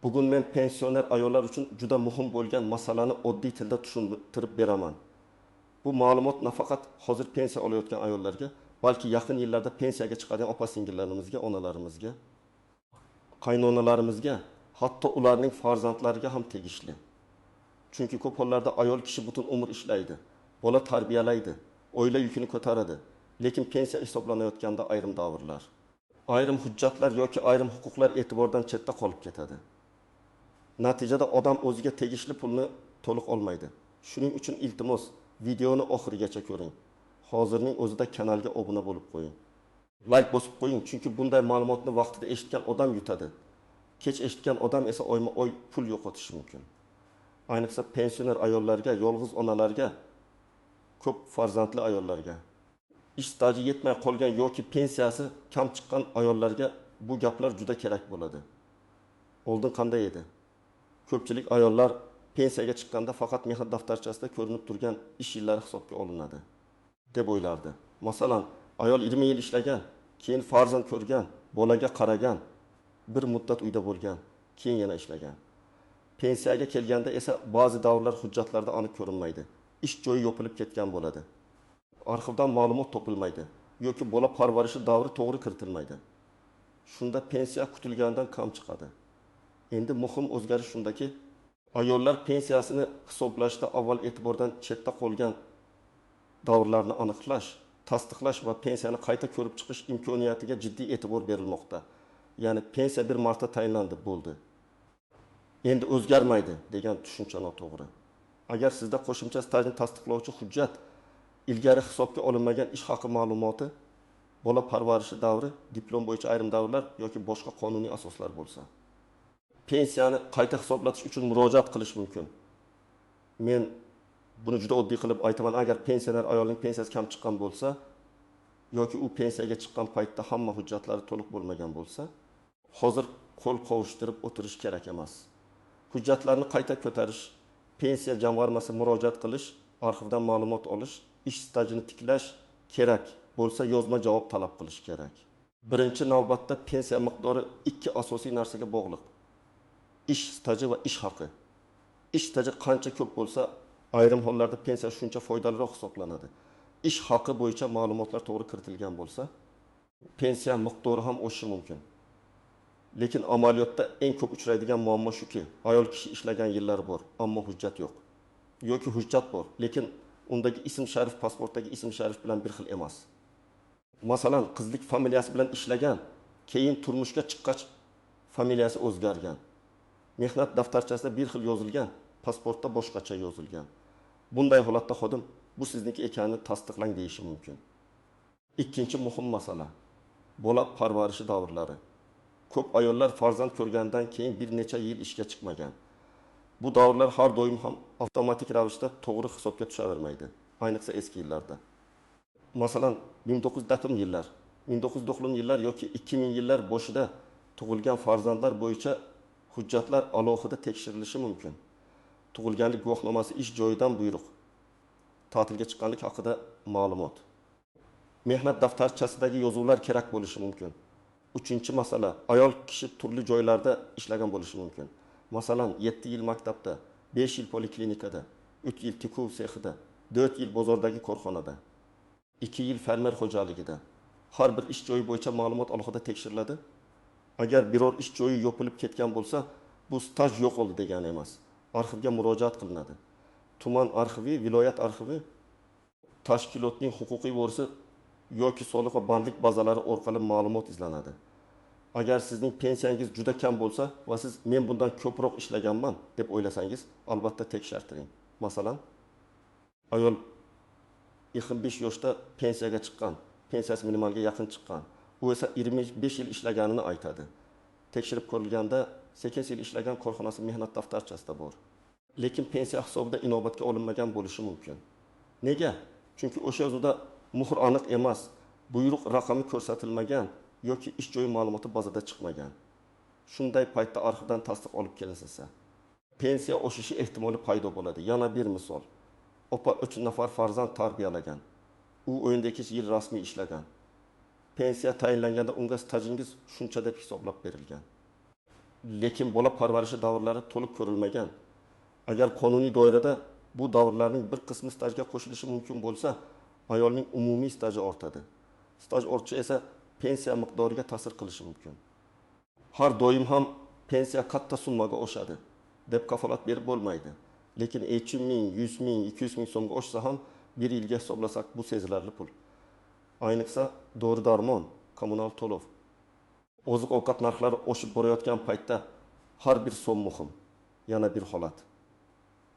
Bugun men pensioner ayollar uchun juda muhim bo'lgan masalani oddiy tilda tushuntirib beraman. Bu ma'lumot nafaqat hozir pensiya olayotgan ayollarga, balki yaqin yillarda pensiyaga chiqadigan opa-singillarimizga, onalarimizga, qaynonalarimizga, hatto ularning farzandlariga ham tegishli. Chunki ko'p hollarda ayol kishi butun umr ishlaydi, bola tarbiyalaydi, oila yukini ko'taradi, lekin pensiya hisoblanayotganda ayrim davrlar, ayrim hujjatlar yoki ayrim huquqlar e'tibordan chetda qolib ketadi. Natijada odam o'ziga tegishli pulni to'liq olmaydi. Shuning uchun iltimos, videoni oxirigacha ko'ring. Hozirning o'zida kanalga obuna bo'lib qo'ying. Like bosib qo'ying, chunki bunday ma'lumotni vaqtida eshitgan odam yutadi. Kech eshitgan odam esa oyma-oy pul yo'qotishi mumkin. Ayniqsa pensioner ayollarga, yolg'iz onalarga, ko'p farzandli ayollarga, ish staji yetmay qolgan yoki pensiyasi kam chiqqan ayollarga bu gaplar juda kerak bo'ladi. Oldin qanday edi? Ko'pchilik ayollar pensiyaga chiqqanda faqat mehnat daftarchasida ko'rinib turgan ish yillari hisobga olinadi deb o'ylardi. Masalan, ayol 20 yil ishlagan, keyin farzand ko'rgan, bolaga qaragan, bir muddat uyda bo'lgan, keyin yana ishlagan. Pensiyaga kelganda esa ba'zi davrlar hujjatlarda aniq ko'rinmaydi. Ish joyi yopilib ketgan bo'ladi. Arxivdan ma'lumot topilmaydi yoki bola parvarishi davri to'g'ri kiritilmaydi. Shunda pensiya kutilgandan kam chiqadi. Endi muhim o'zgarish shundaki, ayollar pensiyasini hisoblashda avval e'tibordan chetda qolgan davrlarni aniqlash, tasdiqlash va pensiyani qayta ko'rib chiqish imkoniyatiga jiddiy e'tibor berilmoqda. Ya'ni pensiya bir marta tayinlandi, bo'ldi. Endi o'zgarmaydi degan tushuncha noto'g'ri. Agar sizda qo'shimcha stajni tasdiqlovchi hujjat, ilgari hisobga olinmagan ish haqi ma'lumoti, bola parvarishi davri, diplom bo'yicha ayrim davrlar yoki boshqa qonuniy asoslar bo'lsa, pensiyani qayta hisoblatish uchun murojaat qilish mumkin. Men buni juda oddiy qilib aytaman, agar pensioner ayolning pensiyasi kam chiqqan bo'lsa yoki u pensiyaga chiqqan paytda hamma hujjatlari to'liq bo'lmagan bo'lsa, hozir qo'l qovushtirib o'tirish kerak emas. Hujjatlarni qayta ko'tarish, pensiya jamg'armasiga murojaat qilish, arxivdan ma'lumot olish, ish stajini tiklash kerak bo'lsa yozma javob talab qilish kerak. Birinchi navbatda pensiya miqdori ikki asosiy narsaga bog'liq. Ish staji va ish haqi. Ish staji qancha ko'p bo'lsa, ayrim hollarda pensiya shuncha foydaliroq hisoblanadi. Ish haqi bo'yicha ma'lumotlar to'g'ri kiritilgan bo'lsa, pensiya miqdori ham o'sishi mumkin. Lekin amaliyotda eng ko'p uchraydigan muammo shuki, ayol kishi ishlagan yillari bor, ammo hujjat yo'q. Yoki hujjat bor, lekin undagi ism-sharif pasportdagi ism-sharif bilan bir xil emas. Masalan, qizlik familiyasi bilan ishlagan, keyin turmushga chiqqach familiyasi o'zgargan. Mehnat daftarchasida bir xil yozilgan, pasportda boshqacha yozilgan. Bunday holatda xodim, bu sizniki ekanini tasdiqlang deyishi mumkin. Ikkinchi muhim masala, bola parvarishi davrlari. Ko'p ayollar farzand ko'rgandan keyin bir necha yil ishga chiqmagan. Bu davrlar har doim ham avtomatik ravishda to'g'ri hisobga tushavermaydi, ayniqsa eski yillarda. Masalan, 1990 yillar, 1990 yillar yoki 2000 yillar boshida tug'ilgan farzandlar bo'yicha hujjatlar alohida tekshirilishi mumkin. Tug'ilganlik guvohnomasi, ish joyidan buyruq, ta'tilga chiqqanlik haqida ma'lumot, mehnat daftarchasidagi yozuvlar kerak bo'lishi mumkin. Uchinchi masala, ayol kishi turli joylarda ishlagan bo'lishi mumkin. Masalan, 7 yil maktabda, 5 yil poliklinikada, 3 yil tikuv sexida, 4 yil bozordagi korxonada, 2 yil fermer xo'jaligida. Har bir ish joyi bo'yicha ma'lumot alohida tekshiriladi. Agar biror ish joyi yopilib ketgan bo'lsa, bu staj yo'qoldi degani emas. Arxivga murojaat qilinadi. Tuman arxivi, viloyat arxivi, tashkilotning huquqiy vorisi yoki soliq va bandlik bazalari orqali ma'lumot izlanadi. Agar sizning pensiyangiz juda kam bo'lsa va siz men bundan ko'proq ishlaganman deb o'ylasangiz, albatta tekshirtiring. Masalan, ayol 25 yoshda pensiyaga chiqqan, pensiyasi minimalga yaqin chiqqan. U esa 25 yil ishlaganini aytadi. Tekshirib ko'rilganda 8 yil ishlagan korxonasi mehnat daftarchasida bor. Lekin pensiya hisobida inobatga olinmagan bo'lishi mumkin. Nega? Chunki o'sha yozuvda muhr aniq emas, buyruq raqami ko'rsatilmagan yoki ish joyi ma'lumoti bazada chiqmagan. Shunday paytda arxivdan tasdiq olib kelinsa, pensiya oshishi ehtimoli paydo bo'ladi. Yana bir misol. Opa 3 nafar farzand tarbiyalagan. U 12 yil rasmiy ishlagan. Pensiya tayinlanganda unga stajingiz shuncha deb hisoblab berilgan. lekin bola parvarishi davrlari to'liq ko'rilmagan. Agar qonuniy doirada bu davrlarning bir qismi stajga qo'shilishi mumkin bo'lsa, ayolning umumiy staji ortadi. Staj ortishi esa pensiya miqdoriga ta'sir qilishi mumkin. Har doim ham pensiya katta summaga oshadi deb kafolat berib bo'lmaydi. Lekin 30 ming, 100 ming, 200 ming so'mga oshsa ham bir yilga hisoblasak bu sezilarli pul. Ayniqsa dori-darmon, kommunal to'lov, oziq-ovqat narxlari oshib borayotgan paytda har bir so'm muhim. Yana bir holat.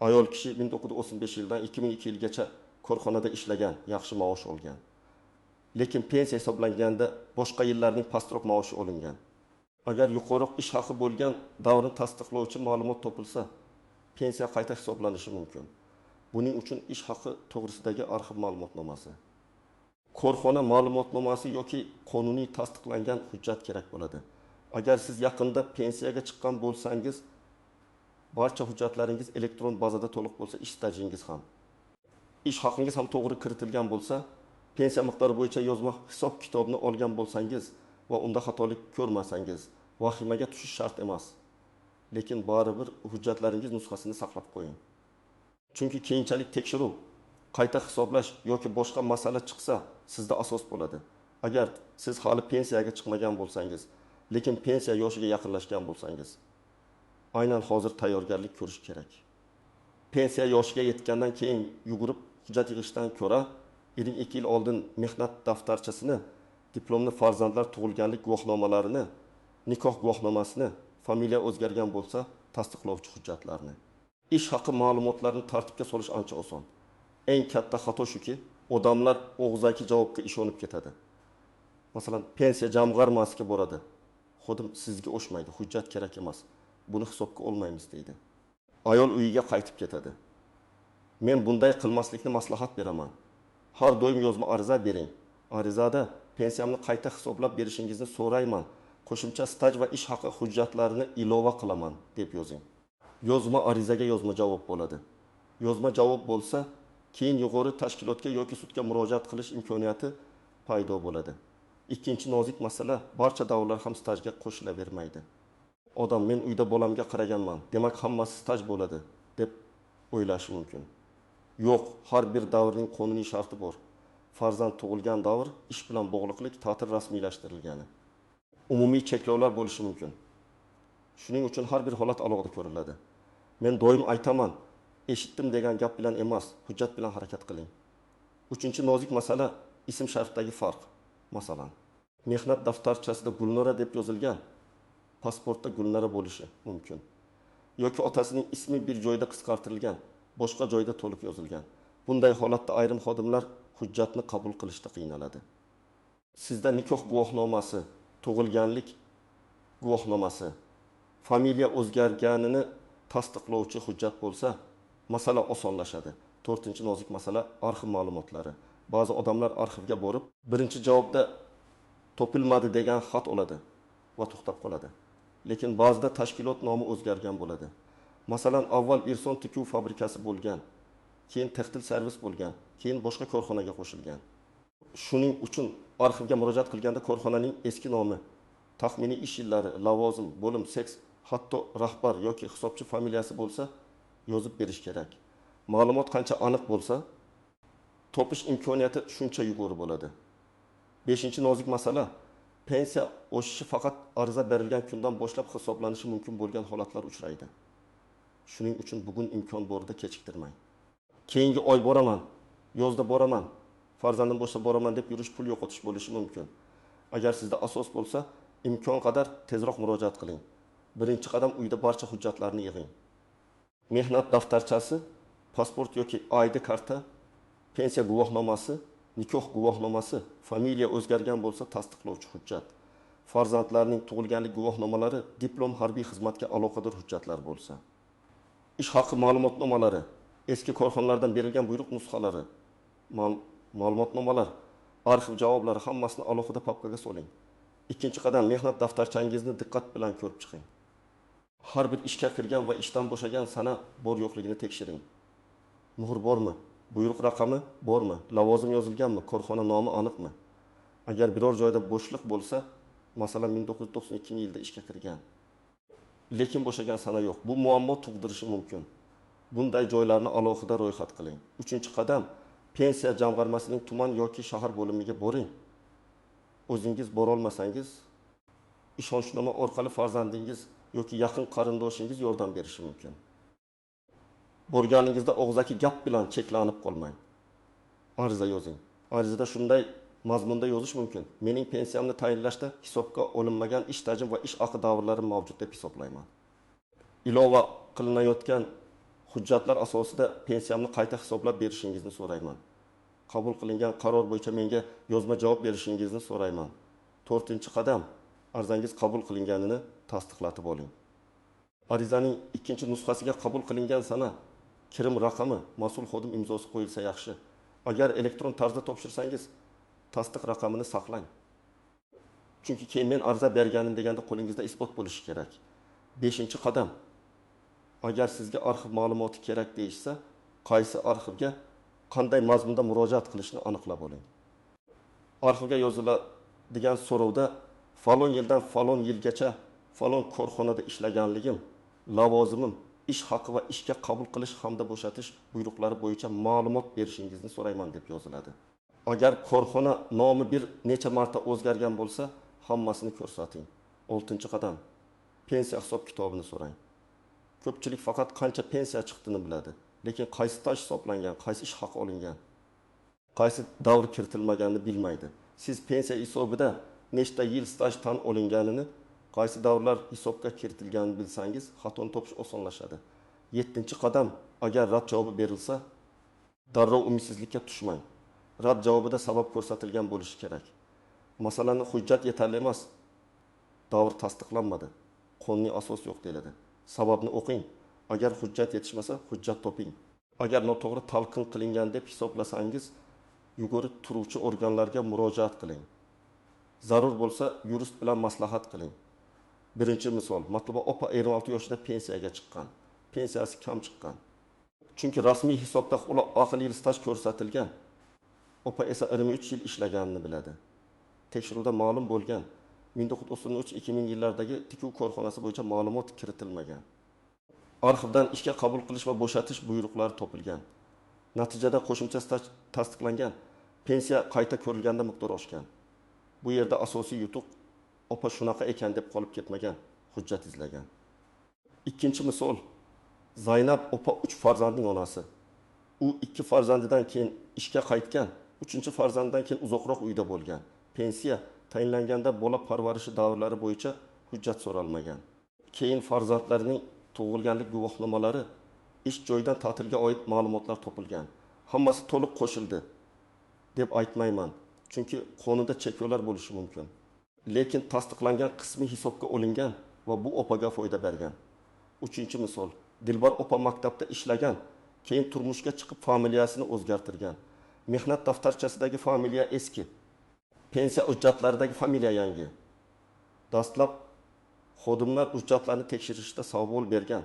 Ayol kishi 1935 yildan 2002 yilgacha korxonada ishlagan, yaxshi maosh olgan. Lekin pensiya hisoblanganda boshqa yillarning pastroq maoshi olingan. Agar yuqori ish haqi bo'lgan davrni tasdiqlovchi ma'lumot topilsa, pensiya qayta hisoblanishi mumkin. Buning uchun ish haqi to'g'risidagi arxiv ma'lumotnomasi, korxona ma'lumotnomasi yoki qonuniy tasdiqlangan hujjat kerak bo'ladi. Agar siz yaqinda pensiyaga chiqqan bo'lsangiz, barcha hujjatlaringiz elektron bazada to'liq bo'lsa, ish stajingiz ham, ish haqingiz ham to'g'ri kiritilgan bo'lsa, pensiya miqdori bo'yicha yozma hisob kitobni olgan bo'lsangiz va unda xatolik ko'rmasangiz, vahimaga tushish shart emas. Lekin baribir hujjatlaringiz nusxasini saqlab qo'ying. Chunki keyinchalik tekshiruv, qayta hisoblash yoki boshqa masala chiqsa, sizda asos bo'ladi. Agar siz hali pensiyaga chiqmagan bo'lsangiz, lekin pensiya yoshiga yaqinlashgan bo'lsangiz, aynan hozir tayyorgarlik ko'rish kerak. Pensiya yoshiga yetgandan keyin yugurib hujjat yig'ishdan ko'ra, 22 yil oldin mehnat daftarchasini, diplomli farzandlar tug'ilganlik guvohnomalarini, nikoh guvohnomasini, familiya o'zgargan bo'lsa, tasdiqlovchi hujjatlarni, ish haqi ma'lumotlarini tartibga solish ancha oson. Eng katta xato shuki, odamlar og'zaki javobga ishonib ketadi. Masalan, pensiya jamg'armasiga boradi. Xodim sizga o'xshamaydi, hujjat kerak emas. Buni hisobga olmaymiz deydi. Ayol uyiga qaytib ketadi. Men bunday qilmaslikni maslahat beraman. Har doim yozma ariza bering. Arizada pensiyamni qayta hisoblab berishingizni so'rayman. Qo'shimcha staj va ish haqi hujjatlarini ilova qilaman deb yozing. Yozma arizaga yozma javob bo'ladi. Yozma javob bo'lsa, keyin yuqori tashkilotga yoki sudga murojaat qilish imkoniyati paydo bo'ladi. Ikkinchi nozik masala, barcha davrlar ham stajga qo'shilavermaydi. Odam men uyda bolamga qaraganman, demak hammasi staj bo'ladi deb o'ylashi mumkin. Yo'q, har bir davrning qonuniy sharti bor. Farzand tug'ilgan davr ish bilan bog'liqlik ta'til rasmiylashtirilgani. Umumiy cheklovlar bo'lishi mumkin. Shuning uchun har bir holat alohida ko'riladi. Men doim aytaman, eshitdim degan gap bilan emas, hujjat bilan harakat qiling. Uchinchi nozik masala ism sharifdagi farq. Masalan, mehnat daftarchasida Gulnora deb yozilgan, pasportda Gulnora bo'lishi mumkin. Yoki otasining ismi bir joyda qisqartirilgan, boshqa joyda to'liq yozilgan. Bunday holatda ayrim xodimlar hujjatni qabul qilishda qiynaladi. Sizda nikoh guvohnomasi, tug'ilganlik guvohnomasi, familiya o'zgarganini tasdiqlovchi hujjat bo'lsa, masala osonlashadi. 4-nozik masala arxiv ma'lumotlari. Ba'zi odamlar arxivga borib, birinchi javobda topilmadi degan xat oladi va to'xtab qoladi. Lekin ba'zida tashkilot nomi o'zgargan bo'ladi. Masalan, avval Irson tikuv fabrikasi bo'lgan, keyin textil servis bo'lgan, keyin boshqa korxonaga qo'shilgan. Shuning uchun arxivga murojaat qilganda korxonaning eski nomi, taxminiy ish yillari, lavozim, bo'lim, seks, hatto rahbar yoki hisobchi familiyasi bo'lsa, yozib berish kerak. Ma'lumot qancha aniq bo'lsa, topish imkoniyati shuncha yuqori bo'ladi. 5-nozik masala, pensiya oshishi faqat ariza berilgan kundan boshlab hisoblanishi mumkin bo'lgan holatlar uchraydi. Shuning uchun bugun imkon borida kechiktirmang. Keyingi oy boraman, yozda boraman, farzandim bo'lsa boraman deb yurish pul yo'qotish bo'lishi mumkin. Agar sizda asos bo'lsa, imkon qadar tezroq murojaat qiling. Birinchi qadam uyda barcha hujjatlarni yig'ing. Mehnat daftarchasi, pasport yoki ID karta, pensiya guvohnomasi, nikoh guvohnomasi, familiya o'zgargan bo'lsa tasdiqlovchi hujjat, farzandlarning tug'ilganlik guvohnomalari, diplom harbiy xizmatga aloqador hujjatlar bo'lsa, ish haqi ma'lumotnomalari, eski korxonalardan berilgan buyruq nusxalari, ma'lumotnomalar, arxiv javoblari hammasini alohida papkaga soling. Ikkinchi qadam, mehnat daftarchangizni diqqat bilan ko'rib chiqing. Har bir ishga kirgan va ishdan bo'shagan sana bor yo'qligini tekshiring. Muhr bormi? Buyruq raqami bormi? Lavozim yozilganmi? Korxona nomi aniqmi? Agar biror joyda bo'shliq bo'lsa, masalan 1992 yilda ishga kirgan, lekin bo'shagan sana yo'q. Bu muammo tug'dirishi mumkin. Bunday joylarni alohida ro'yxat qiling. 3-qadam pensiya jamg'armasining tuman yoki shahar bo'limiga boring. O'zingiz bora olmasangiz, ishonchnoma orqali farzandingiz yoki yaqin qarindoshingiz yordam berishi mumkin. Borganingizda og'zaki gap bilan cheklanib qolmang. Ariza yozing. Arizada shunday mazmunda yozish mumkin. Mening pensiyamni tayinlashda hisobga olinmagan ish stajim va ish haqi davrlari mavjud deb hisoblayman. Ilova qilinayotgan hujjatlar asosida pensiyamni qayta hisoblab berishingizni so'rayman. Qabul qilingan qaror bo'yicha menga yozma javob berishingizni so'rayman. 4-qadam arizangiz qabul qilinganini tasdiqlatib oling. Arizaning 2-nusxasiga qabul qilingan sana, kirim raqami, mas'ul xodim imzosi qo'yilsa yaxshi. Agar elektron tarzda topshirsangiz, tasdiq raqamini saqlang. Chunki keyin men ariza berganim deganda qo'lingizda isbot bo'lishi kerak. 5-qadam. Agar sizga arxiv ma'lumoti kerak deyishsa, qaysi arxivga qanday mazmunda murojaat qilishni aniqlab oling. Arxivga yoziladigan so'rovda falon yildan falon yilgacha falon korxonada ishlaganligim, lavozimim, ish haqi va ishga qabul qilish hamda bo'shatish buyruqlari bo'yicha ma'lumot berishingizni so'rayman deb yoziladi. Agar korxona nomi bir necha marta o'zgargan bo'lsa, hammasini ko'rsating. 6-qadam. Pensiya hisob-kitobini so'rang. Ko'pchilik faqat qancha pensiya chiqdini biladi, lekin qaysi staj hisoblangan, qaysi ish haqi olingan, qaysi davr kiritilmaganini bilmaydi. Siz pensiya hisobida nechta yil staj tan olinganini, qaysi davrlar hisobga kiritilganini bilsangiz, xatoni topish osonlashadi. 7-qadam. Agar rad javobi berilsa, darrov umidsizlikka tushmang. Rad javobida sabab ko'rsatilgan bo'lishi kerak. Masalan, hujjat yetarli emas, davr tasdiqlanmadi, qonuniy asos yo'q deyiladi. Sababni o'qing. Agar hujjat yetishmasa, hujjat toping. Agar noto'g'ri talqin qilingan deb hisoblasangiz, yugurib turuvchi organlarga murojaat qiling. Zarur bo'lsa, yurist bilan maslahat qiling. Birinchi misol, Matluba opa 26 yoshida pensiyaga chiqqan. Pensiyasi kam chiqqan. Chunki rasmiy hisobda oxirgi yil staj ko'rsatilgan. Opa esa 23 yil ishlaganini biladi. Tekshiruvda ma'lum bo'lgan 1993-2000 yillardagi tikuv korxonasi bo'yicha ma'lumot kiritilmagan. Arxivdan ishga qabul qilish va bo'shatish buyruqlari topilgan. Natijada qo'shimcha staj tasdiqlangan. Pensiya qayta ko'rilganda miqdor oshgan. Bu yerda asosiy yutuq opa shunaqa ekan deb qolib ketmagan, hujjat izlagan. Ikkinchi misol, Zaynab opa 3 farzandning onasi. U 2 farzandidan keyin ishga qaytgan, 3-farzandidan keyin uzoqroq uyda bo'lgan. Pensiya tayinlanganda bola parvarishi davrlari bo'yicha hujjat so'ralmagan. Keyin farzandlarining tug'ilganlik guvohnomalari, ish joyidan ta'tilga oid ma'lumotlar topilgan. Hammasi to'liq qo'shildi deb aytmayman, chunki qonunda cheklovlar bo'lishi mumkin. Lekin tasdiqlangan qismi hisobga olingan va bu opaga foyda bergan. 3-misol, Dilbar opa maktabda ishlagan, keyin turmushga chiqib familiyasini o'zgartirgan. Mehnat daftarchasidagi familiya eski, pensiya hujjatlaridagi familiya yangi. Dastlab xodimlar hujjatlarni tekshirishda savol bergan.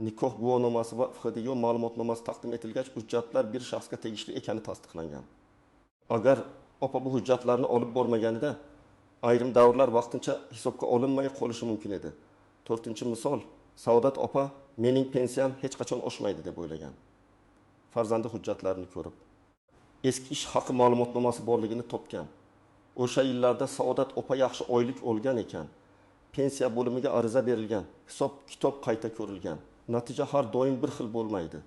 Nikoh guvohnomasi va FHDYO ma'lumotnomasi taqdim etilgach, hujjatlar bir shaxsga tegishli ekani tasdiqlangan. Agar opa bu hujjatlarni olib bormaganida, ayrim davrlar vaqtincha hisobga olinmay qolishi mumkin edi. 4-misol, Saodat opa mening pensiyam hech qachon oshmaydi deb o'ylagan. Farzandi hujjatlarini ko'rib, eski ish haqi ma'lumotnomasi borligini topgan. O'sha yillarda Saodat opa yaxshi oylik olgan ekan. Pensiya bo'limiga ariza berilgan, hisob-kitob qayta ko'rilgan. Natija har doim bir xil bo'lmaydi.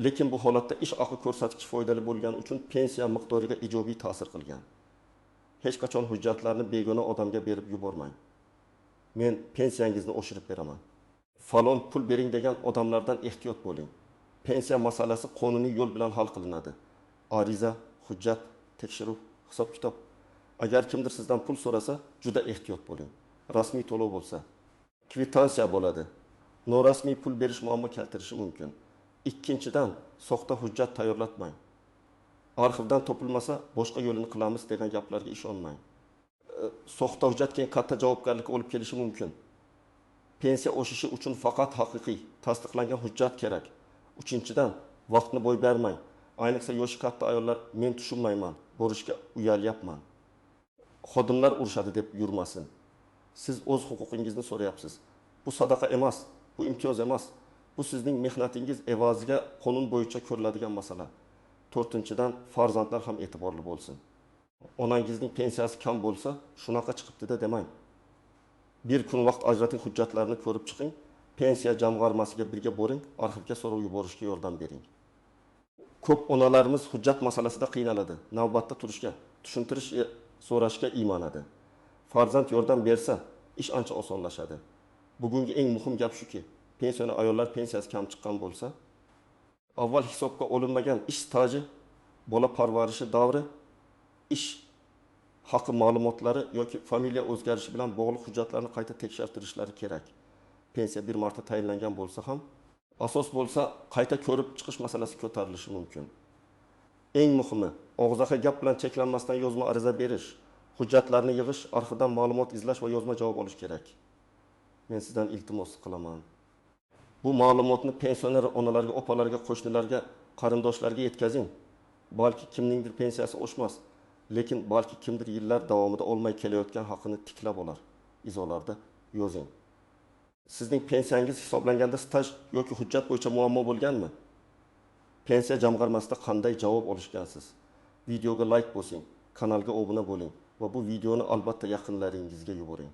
Lekin bu holatda ish haqi ko'rsatkichi foydali bo'lgani uchun pensiya miqdoriga ijobiy ta'sir qilgan. Hech qachon hujjatlarni begona odamga berib yubormang. Men pensiyangizni oshirib beraman. Falon pul bering degan odamlardan ehtiyot bo'ling. Pensiya masalasi qonuniy yo'l bilan hal qilinadi. Ariza, hujjat, tekshiruv, hisob-kitob. Agar kimdir sizdan pul so'rasa, juda ehtiyot bo'ling. Rasmiy to'lov bo'lsa, kvitansiya bo'ladi. Norasmiy pul berish muammo keltirishi mumkin. Ikkinchidan, soxta hujjat tayyorlatmang. Arxivdan topilmasa, boshqa yo'lini qilamiz degan gaplarga ishonmang. Soxta hujjat keyin katta javobgarlik olib kelishi mumkin. Pensiya oshishi uchun faqat haqiqiy, tasdiqlangan hujjat kerak. Uchinchidan, vaqtni bo'y bermang. Ayniqsa yoshi katta ayollar men tushunmayman, borishga uyalyapman. Xodimlar urushadi deb yurmasin. Siz o'z huquqingizni so'rayapsiz. Bu sadaqa emas, bu imtiyoz emas. Bu sizning mehnatingiz evaziga qonun bo'yicha ko'riladigan masala. 4-dan farzandlar ham e'tiborli bo'lsin. Onangizning pensiyasi kam bo'lsa, shunaqa chiqibdi-da demang. Bir kun vaqt ajrating, hujjatlarni ko'rib chiqing, pensiya jamg'armasiga birga boring, arxivga so'rov yuborishga yordam bering. Ko'p onalarimiz hujjat masalasida qiynaladi. Navbatda turishga, tushuntirish so'rashga iymanadi. Farzand yordam bersa, ish ancha osonlashadi. Bugungi eng muhim gap shuki, pensioner ayollar pensiyasi kam chiqqan bo'lsa, avval hisobga olinmagan ish staji, bola parvarishi davri, ish haqi ma'lumotlari yoki familiya o'zgarishi bilan bog'liq hujjatlarni qayta tekshirtirishlari kerak. Pensiya bir marta tayinlangan bo'lsa ham, asos bo'lsa qayta ko'rib chiqish masalasi ko'tarilishi mumkin. Eng muhimi, og'zaqa gap bilan cheklanmasdan yozma ariza berish, hujjatlarni yig'ish, arxivdan ma'lumot izlash va yozma javob olish kerak. Men sizdan iltimos qilaman. Bu ma'lumotni pensioner onalarga, opalarga, qo'shnilarga, qarindoshlarga yetkazing. Balki kimningdir pensiyasi oshmas, lekin balki kimdir yillar davomida olmay kelayotgan haqini tiklab olar. Izohlarda yozing. Sizning pensiyangiz hisoblanganda staj yoki hujjat bo'yicha muammo bo'lganmi? Pensiya jamg'armasida qanday javob olishgansiz? Videoga like bosing, kanalga obuna bo'ling va bu videoni albatta yaqinlaringizga yuboring.